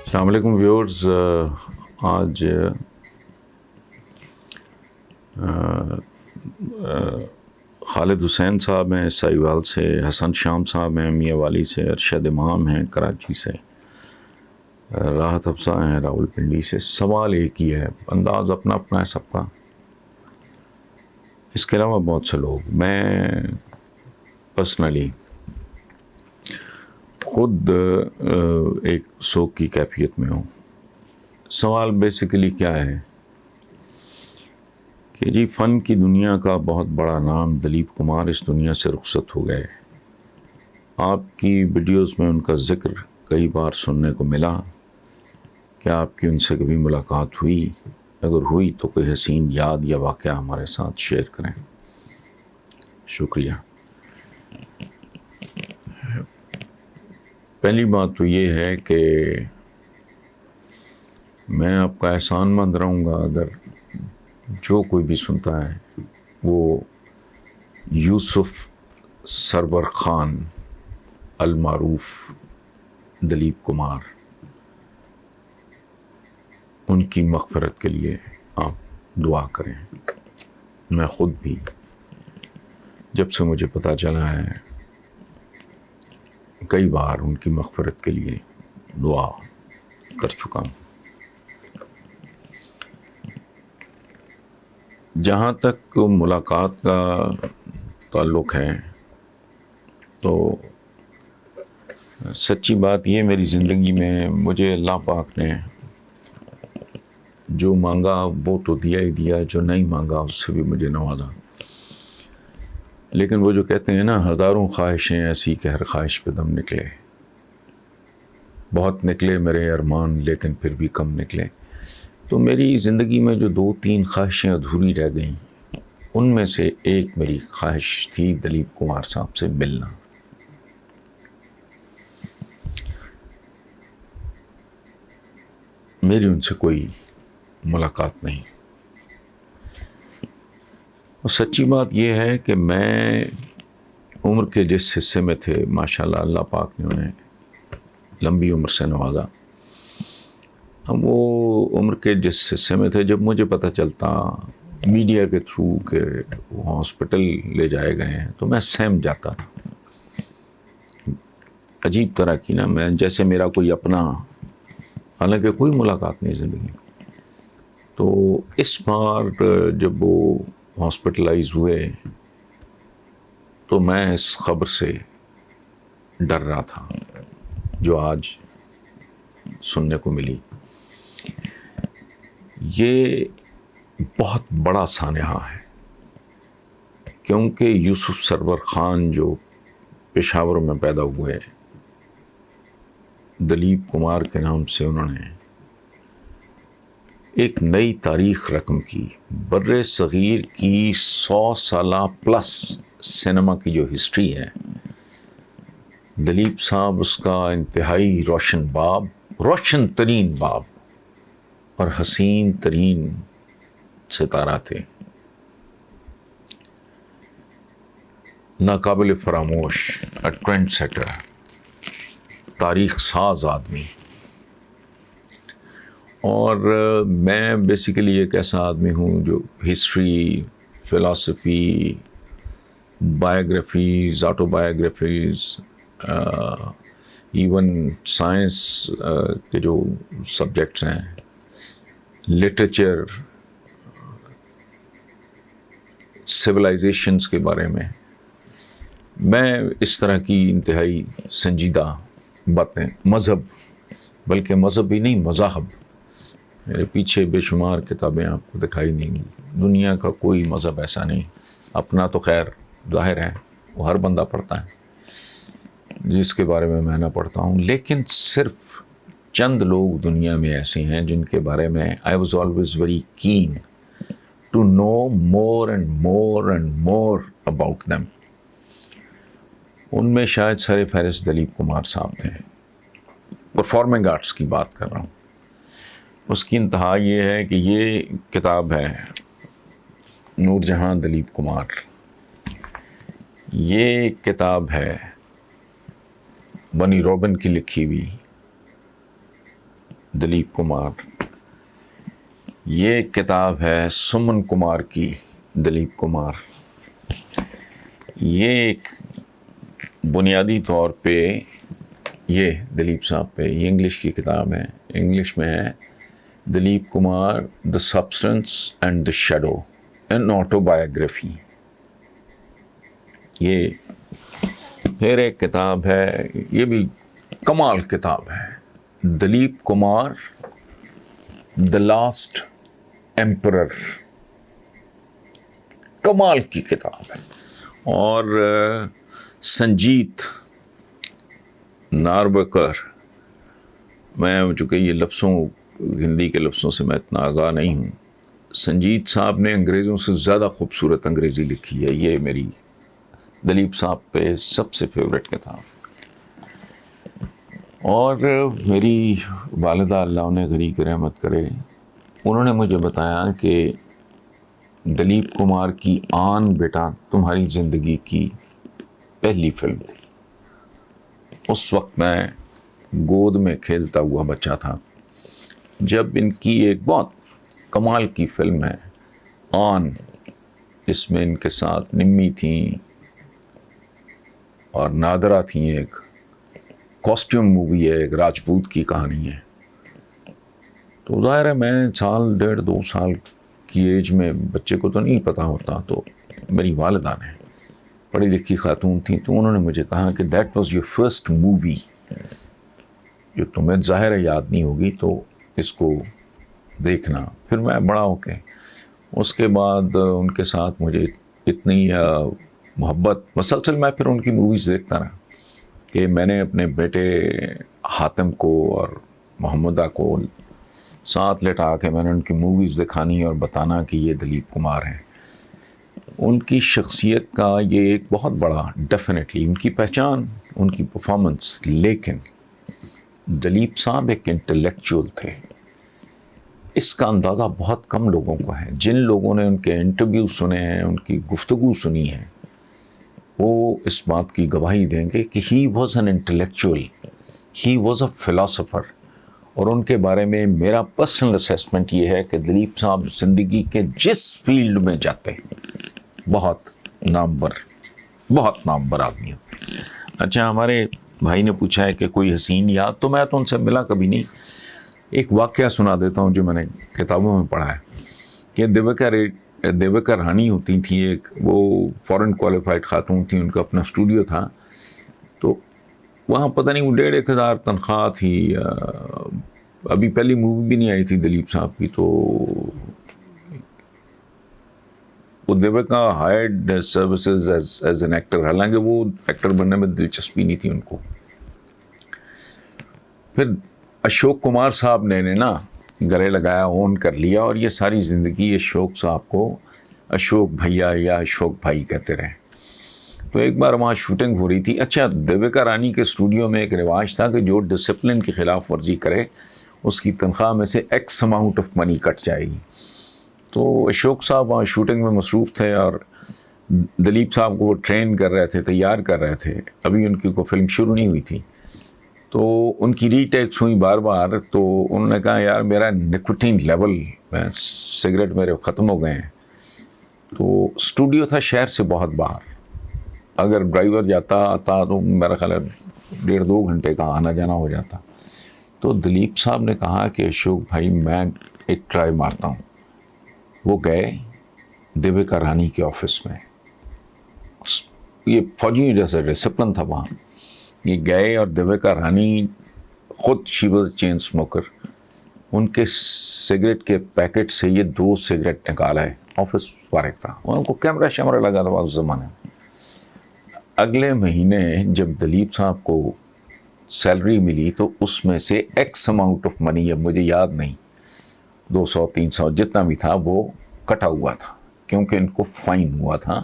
السلام علیکم ویورز. آج خالد حسین صاحب ہیں سائیوال سے، حسن شام صاحب ہیں میاں والی سے، ارشد امام ہیں کراچی سے، راحت افزا ہیں راول پنڈی سے. سوال ایک ہی ہے، انداز اپنا اپنا ہے سب کا. اس کے علاوہ بہت سے لوگ، میں پرسنلی خود ایک سوگ کی کیفیت میں ہوں. سوال بیسیکلی کیا ہے کہ جی فن کی دنیا کا بہت بڑا نام دلیپ کمار اس دنیا سے رخصت ہو گئے. آپ کی ویڈیوز میں ان کا ذکر کئی بار سننے کو ملا. کیا آپ کی ان سے کبھی ملاقات ہوئی؟ اگر ہوئی تو کوئی حسین یاد یا واقعہ ہمارے ساتھ شیئر کریں. شکریہ. پہلی بات تو یہ ہے کہ میں آپ کا احسان مند رہوں گا اگر جو کوئی بھی سنتا ہے وہ یوسف سرور خان المعروف دلیپ کمار ان کی مغفرت کے لیے آپ دعا کریں. میں خود بھی جب سے مجھے پتہ چلا ہے کئی بار ان کی مغفرت کے لیے دعا کر چکا ہوں. جہاں تک ملاقات کا تعلق ہے تو سچی بات یہ، میری زندگی میں مجھے اللہ پاک نے جو مانگا وہ تو دیا ہی دیا، جو نہیں مانگا اس سے بھی مجھے نوازا. لیکن وہ جو کہتے ہیں نا، ہزاروں خواہشیں ایسی کہ ہر خواہش پہ دم نکلے. بہت نکلے میرے ارمان لیکن پھر بھی کم نکلے. تو میری زندگی میں جو 2-3 خواہشیں ادھوری رہ گئیں، ان میں سے ایک میری خواہش تھی دلیپ کمار صاحب سے ملنا. میری ان سے کوئی ملاقات نہیں. اور سچی بات یہ ہے کہ میں عمر کے جس حصے میں تھے، ماشاءاللہ اللہ پاک نے انہیں لمبی عمر سے نوازا. ہم وہ عمر کے جس حصے میں تھے جب مجھے پتہ چلتا میڈیا کے تھرو کہ وہ ہاسپٹل لے جائے گئے ہیں تو میں سہم جاتا تھا. عجیب طرح کی نا، میں جیسے میرا کوئی اپنا، حالانکہ کوئی ملاقات نہیں زندگی میں. تو اس بار جب وہ ہاسپٹلائز ہوئے تو میں اس خبر سے ڈر رہا تھا جو آج سننے کو ملی. یہ بہت بڑا سانحہ ہے کیونکہ یوسف سرور خان جو پشاور میں پیدا ہوئے، دلیپ کمار کے نام سے انہوں نے ایک نئی تاریخ رقم کی. بر صغیر کی 100 سالہ پلس سینما کی جو ہسٹری ہے، دلیپ صاحب اس کا انتہائی روشن ترین باب اور حسین ترین ستارہ تھے. ناقابل فراموش، ٹرینڈ سیٹر، تاریخ ساز آدمی. اور میں بیسیکلی ایک ایسا آدمی ہوں جو history, philosophy, biographies, auto biographies, even science کے جو سبجیکٹس ہیں، لٹریچر، سویلائزیشنز کے بارے میں اس طرح کی انتہائی سنجیدہ باتیں، مذہب، بلکہ مذہب ہی نہیں، مذاہب، میرے پیچھے بے شمار کتابیں آپ کو دکھائی نہیں گی. دنیا کا کوئی مذہب ایسا نہیں، اپنا تو خیر ظاہر ہے وہ ہر بندہ پڑھتا ہے جس کے بارے میں نہ پڑھتا ہوں. لیکن صرف چند لوگ دنیا میں ایسے ہیں جن کے بارے میں I was always very keen to know more and more and more about them. ان میں شاید سر فہرست دلیپ کمار صاحب تھے. پرفارمنگ آرٹس کی بات کر رہا ہوں. اس کی انتہا یہ ہے کہ یہ کتاب ہے نور جہاں دلیپ کمار. یہ کتاب ہے بنی روبن کی لکھی ہوئی دلیپ کمار. یہ کتاب ہے سمن کمار کی. دلیپ کمار یہ ایک بنیادی طور پہ یہ دلیپ صاحب پہ یہ انگلش کی کتاب ہے. انگلش میں ہے Dilip Kumar the substance and the shadow an autobiography. یہ پھر ایک کتاب ہے, یہ بھی کمال کتاب ہے, Dilip Kumar the last emperor. کمال کی کتاب ہے. اور سنجیت ناربکر, میں چونکہ یہ لفظوں ہندی کے لفظوں سے میں اتنا آگاہ نہیں ہوں, سنجیت صاحب نے انگریزوں سے زیادہ خوبصورت انگریزی لکھی ہے. یہ میری دلیپ صاحب پہ سب سے فیوریٹ کتاب. اور میری والدہ اللہ انہیں غنی کی رحمت کرے, انہوں نے مجھے بتایا کہ دلیپ کمار کی آن بیٹا تمہاری زندگی کی پہلی فلم تھی. اس وقت میں گود میں کھیلتا ہوا بچہ تھا جب ان کی ایک بہت کمال کی فلم ہے آن, اس میں ان کے ساتھ نمی تھیں اور نادرہ تھیں. ایک کاسٹیوم مووی ہے, ایک راجپوت کی کہانی ہے. تو ظاہر ہے میں 1.5-2 سال کی ایج میں, بچے کو تو نہیں پتہ ہوتا, تو میری والدہ نے پڑھی لکھی خاتون تھیں, تو انہوں نے مجھے کہا کہ that was your first movie, جو تمہیں ظاہر ہے یاد نہیں ہوگی تو اس کو دیکھنا. پھر میں بڑا ہو کے اس کے بعد ان کے ساتھ مجھے اتنی محبت, مسلسل میں پھر ان کی موویز دیکھتا رہا کہ میں نے اپنے بیٹے حاتم کو اور محمدہ کو ساتھ لٹا کے میں نے ان کی موویز دکھانی اور بتانا کہ یہ دلیپ کمار ہیں. ان کی شخصیت کا یہ ایک بہت بڑا ڈیفینیٹلی ان کی پہچان, ان کی پرفارمنس. لیکن دلیپ صاحب ایک انٹلیکچوئل تھے. اس کا اندازہ بہت کم لوگوں کو ہے. جن لوگوں نے ان کے انٹرویو سنے ہیں, ان کی گفتگو سنی ہے, وہ اس بات کی گواہی دیں گے کہ he was an intellectual, he was a philosopher. اور ان کے بارے میں میرا پرسنل اسیسمنٹ یہ ہے کہ دلیپ صاحب زندگی کے جس فیلڈ میں جاتے بہت نامور آدمی ہوتے. اچھا, ہمارے بھائی نے پوچھا ہے کہ کوئی حسین یاد, تو میں تو ان سے ملا کبھی نہیں. ایک واقعہ سنا دیتا ہوں جو میں نے کتابوں میں پڑھا ہے کہ دیوکا رانی ہوتی تھیں ایک, وہ فورن کوالیفائڈ خاتون تھیں, ان کا اپنا اسٹوڈیو تھا. تو وہاں پتہ نہیں وہ 1,500 تنخواہ تھی. ابھی پہلی مووی بھی نہیں آئی تھی دلیپ صاحب کی, تو وہ دیوکا hired services as an actor, حالانکہ وہ ایکٹر بننے میں دلچسپی نہیں تھی ان کو. پھر اشوک کمار صاحب نے نا گلے لگایا, اون کر لیا, اور یہ ساری زندگی اشوک صاحب کو اشوک بھیا یا اشوک بھائی کہتے رہے. تو ایک بار وہاں شوٹنگ ہو رہی تھی. اچھا, دیوکا رانی کے اسٹوڈیو میں ایک رواج تھا کہ جو ڈسپلن کی خلاف ورزی کرے اس کی تنخواہ میں سے ایکس اماؤنٹ آف منی کٹ جائے گی. تو اشوک صاحب وہاں شوٹنگ میں مصروف تھے اور دلیپ صاحب کو وہ ٹرین کر رہے تھے, تیار کر رہے تھے. ابھی ان کی کوئی فلم شروع نہیں ہوئی تھی. تو ان کی ری ٹیکس ہوئی بار بار. تو انہوں نے کہا یار میرا نکوٹین لیول, سگریٹ میرے ختم ہو گئے ہیں. تو اسٹوڈیو تھا شہر سے بہت باہر, اگر ڈرائیور جاتا آتا تو میرا خیال ہے 1.5-2 گھنٹے کا آنا جانا ہو جاتا. تو دلیپ صاحب نے کہا کہ اشوک بھائی میں ایک ٹرائی مارتا ہوں. وہ گئے دیوکا رانی کے آفس میں, یہ فوجی جیسا ڈسپلن تھا وہاں. یہ گئے اور دیوکا رانی خود, شی واز چین اسموکر, ان کے سگریٹ کے پیکٹ سے یہ 2 سگریٹ نکالا ہے. آفس فارغ تھا, ان کو کیمرہ شیمرہ لگا تھا اس زمانے میں. اگلے مہینے جب دلیپ صاحب کو سیلری ملی تو اس میں سے ایکس اماؤنٹ آف منی, اب مجھے یاد نہیں, 200-300 جتنا بھی تھا وہ کٹا ہوا تھا, کیونکہ ان کو فائن ہوا تھا.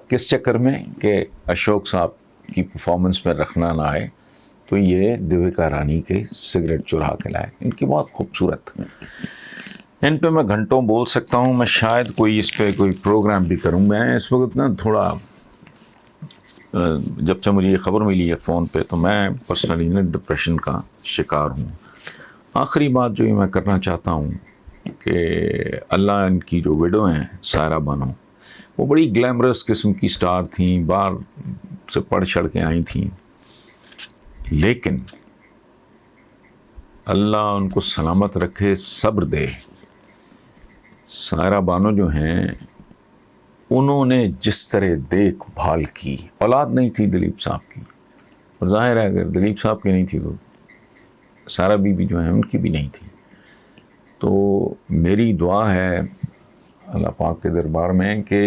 کس چکر میں کہ اشوک صاحب کی پرفارمنس میں رکھنا نہ آئے, تو یہ دیوکا رانی کے سگریٹ چرا کے لائے. ان کی بہت خوبصورت, ان پہ میں گھنٹوں بول سکتا ہوں. میں شاید کوئی اس پہ کوئی پروگرام بھی کروں. میں اس وقت نا تھوڑا, جب سے مجھے یہ خبر ملی ہے فون پہ, تو میں پرسنلی نا ڈپریشن کا شکار ہوں. آخری بات جو میں کرنا چاہتا ہوں کہ اللہ ان کی جو ویڈو ہیں سائرہ بانو، وہ بڑی گلیمرس قسم کی سٹار تھیں، باہر سے پڑھ چڑھ کے آئی تھیں، لیکن اللہ ان کو سلامت رکھے، صبر دے۔ سائرہ بانو جو ہیں انہوں نے جس طرح دیکھ بھال کی، اولاد نہیں تھی دلیپ صاحب کی، اور ظاہر ہے اگر دلیپ صاحب کی نہیں تھی تو سائرہ بی بی جو ہیں ان کی بھی نہیں تھی۔ تو میری دعا ہے اللہ پاک کے دربار میں کہ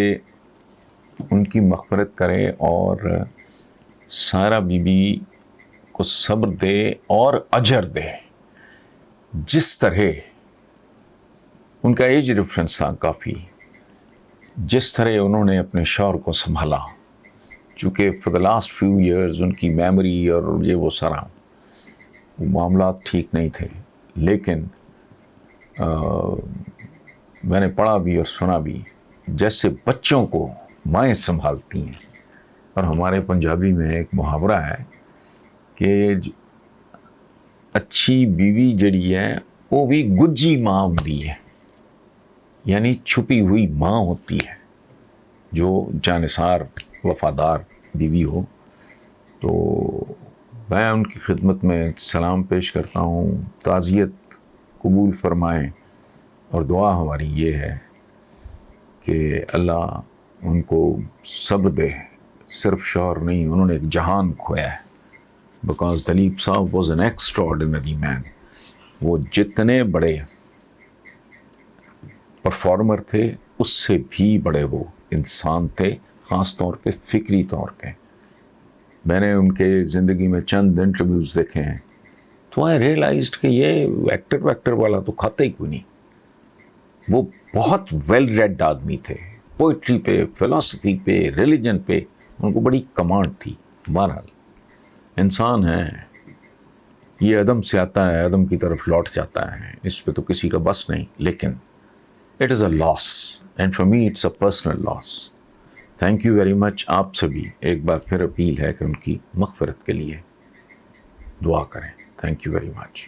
ان کی مغفرت کرے اور سائرہ بی بی کو صبر دے اور اجر دے۔ جس طرح ان کا ایج ڈفرینس تھا کافی، جس طرح انہوں نے اپنے شوہر کو سنبھالا، چونکہ for the last few years in کی میموری اور یہ وہ سارا وہ معاملات ٹھیک نہیں تھے، لیکن میں نے پڑھا بھی اور سنا بھی جیسے بچوں کو مائیں سنبھالتی ہیں۔ اور ہمارے پنجابی میں ایک محاورہ ہے کہ اچھی بیوی جڑی ہے وہ بھی گجی ماں ہوتی ہے، یعنی چھپی ہوئی ماں ہوتی ہے جو جانثار وفادار بیوی ہو۔ تو میں ان کی خدمت میں سلام پیش کرتا ہوں، تعزیت قبول فرمائیں، اور دعا ہماری یہ ہے کہ اللہ ان کو صبر دے۔ صرف شوہر نہیں، انہوں نے ایک جہان کھویا ہے، بیکاز دلیپ صاحب واز این ایکسٹراڈنری مین۔ وہ جتنے بڑے پرفارمر تھے اس سے بھی بڑے وہ انسان تھے، خاص طور پہ فکری طور پہ۔ میں نے ان کے زندگی میں چند انٹرویوز دیکھے ہیں تو آئی ریئلائزڈ کہ یہ ایکٹر والا تو کھاتے ہی کوئی نہیں۔ وہ بہت ویل ریڈ آدمی تھے، پوئٹری پہ، فلاسفی پہ، ریلیجن پہ ان کو بڑی کمانڈ تھی۔ بہرحال انسان ہے، یہ عدم سے آتا ہے، عدم کی طرف لوٹ جاتا ہے، اس پہ تو کسی کا بس نہیں، لیکن it is a loss, and for me it's a personal loss. Thank you very much. آپ سے بھی ایک بار پھر اپیل ہے کہ ان کی مغفرت کے لیے دعا کریں۔ Thank you very much.